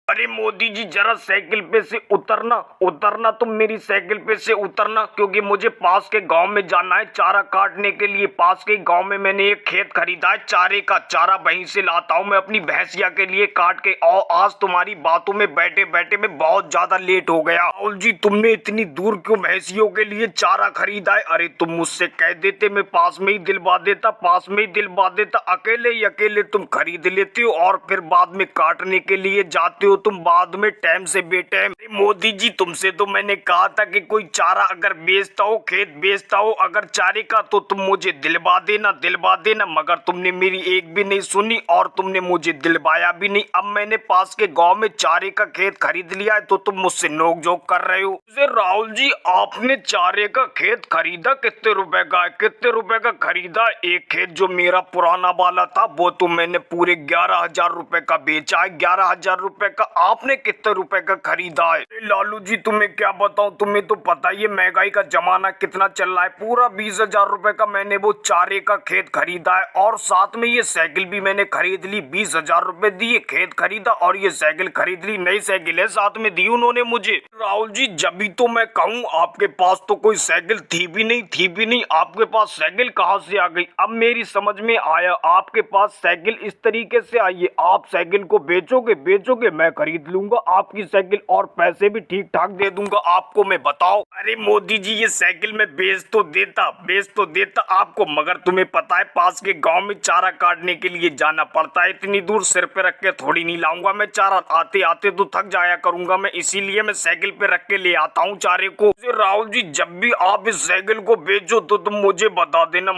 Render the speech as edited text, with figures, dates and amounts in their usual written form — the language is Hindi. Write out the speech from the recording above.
अरे मोदी जी जरा साइकिल पे से उतरना तुम मेरी साइकिल पे से उतरना, क्योंकि मुझे पास के गांव में जाना है चारा काटने के लिए। पास के गांव में मैंने एक खेत खरीदा है चारे का, चारा वहीं से लाता हूं मैं अपनी भैंसिया के लिए काट के। और आज तुम्हारी बातों में बैठे बैठे मैं बहुत ज्यादा लेट हो गया। राहुल जी तुमने इतनी दूर क्यों भैंसियों के लिए चारा खरीदा है? अरे तुम मुझसे कह देते, मैं पास में ही दिलवा देता, पास में ही दिलवा देता। अकेले ही अकेले तुम खरीद लेते हो और फिर बाद में काटने के लिए जाते हो तुम बाद में टाइम से बेटाइम। मोदी जी तुमसे तो मैंने कहा था कि कोई चारा अगर बेचता हो, खेत बेचता हो अगर चारे का, तो तुम मुझे दिलवा देना, मगर तुमने मेरी एक भी नहीं सुनी और तुमने मुझे दिलवाया भी नहीं। अब मैंने पास के गांव में चारे का खेत खरीद लिया है तो तुम मुझसे नोक-झोंक कर रहे हो। राहुल जी आपने चारे का खेत खरीदा कितने रुपए का है? कितने रुपए का खरीदा? एक खेत जो मेरा पुराना वाला था वो तो मैंने पूरे 11,000 रुपए का बेचा है। 11,000 रुपए का आपने कितने रुपए का खरीदा है? लालू जी तुम्हें क्या बताऊं, तुम्हें तो पता ही है महंगाई का जमाना कितना चल रहा है। पूरा 20,000 रुपए का मैंने वो चारे का खेत खरीदा है और साथ में ये साइकिल भी मैंने खरीद ली। 20,000 रुपए दिए, खेत खरीदा और ये साइकिल खरीद ली। नई साइकिल है साथ में दी उन्होंने मुझे। राहुल जी जब भी तो मैं कहूँ आपके पास तो कोई साइकिल थी भी नहीं, आपके पास साइकिल कहाँ से आ गई? अब मेरी समझ में आया आपके पास साइकिल इस तरीके से आई है। आप साइकिल को बेचोगे मैं खरीद लूंगा आपकी साइकिल और पैसे भी ठीक ठाक दे दूंगा आपको मैं, बताओ। अरे मोदी जी ये साइकिल मैं बेच तो देता आपको, मगर तुम्हें पता है पास के गांव में चारा काटने के लिए जाना पड़ता है। इतनी दूर सिर पे रख के थोड़ी नहीं लाऊंगा मैं चारा, आते आते तो थक जाया करूंगा मैं, इसीलिए मैं साइकिल पे रख के ले आता हूँ चारे को। राहुल जी जब भी आप इस साइकिल को बेचो तो तुम मुझे बता देना,